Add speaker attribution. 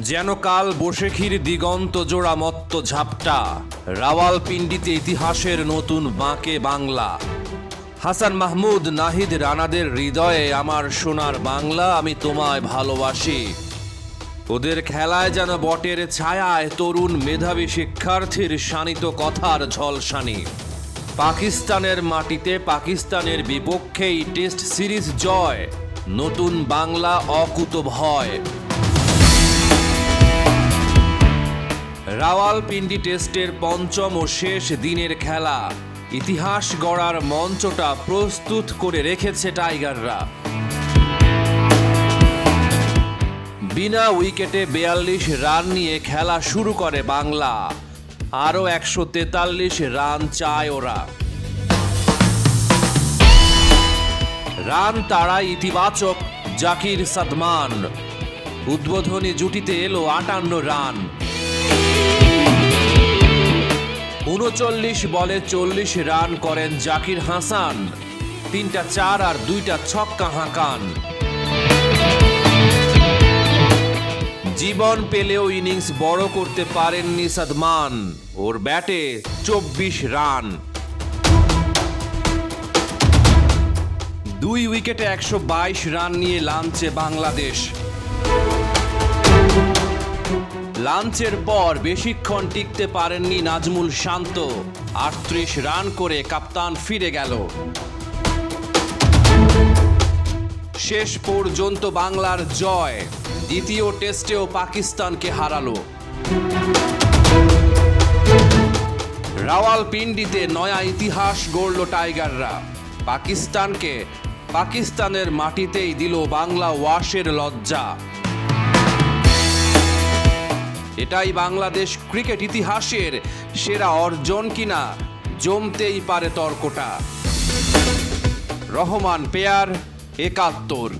Speaker 1: যেন কাল বৈশাখীর দিগন্ত জোড়া মত্ত ঝাপটা, রাওয়ালপিন্ডিতে ইতিহাসের নতুন বাঁকে বাংলা। হাসান মাহমুদ নাহিদ রানাদের হৃদয়ে আমার সোনার বাংলা, আমি তোমায় ভালোবাসি। ওদের খেলায় যেন বটের ছায়ায় তরুণ মেধাবী শিক্ষার্থীর শানিত কথার ঝলসানি। পাকিস্তানের মাটিতে পাকিস্তানের বিপক্ষেই টেস্ট সিরিজ জয়, নতুন বাংলা অকুত ভয়। রাওয়ালপিন্ডি টেস্টের পঞ্চম ও শেষ দিনের খেলা, ইতিহাস গড়ার মঞ্চটা প্রস্তুত করে রেখেছে টাইগাররা। বিনা উইকেটে 42 রান নিয়ে খেলা শুরু করে বাংলা, আরও 143 রান চায় ওরা। রান তাড়ায় ইতিবাচক জাকির সাদমান, উদ্বোধনী জুটিতে এলো 58 রান। 39 বলে 40 রান করেন জাকির হাসান, 3টা 4 আর 2টা ছক্কা হাঁকান। জীবন পেলেও ইনিংস বড় করতে পারেননি সাদমান, ওর ব্যাটে 24 রান। 2 উইকেটে 122 রান নিয়ে লাঞ্চে বাংলাদেশ। লাঞ্চের পর বেশিক্ষণ টিকতে পারেননি নাজমুল শান্ত, 38 রান করে কাপ্তান ফিরে গেল। শেষ পর্যন্ত বাংলার জয়, দ্বিতীয় টেস্টেও পাকিস্তানকে হারালো। রাওয়ালপিন্ডিতে নয়া ইতিহাস গড়ল টাইগাররা, পাকিস্তানকে পাকিস্তানের মাটিতেই দিল বাংলা ওয়াশের লজ্জা। এটাই বাংলাদেশ ক্রিকেট ইতিহাসের সেরা অর্জন কিনা জমতেই পারে তর্কটা। রহমান পেয়ার, 71।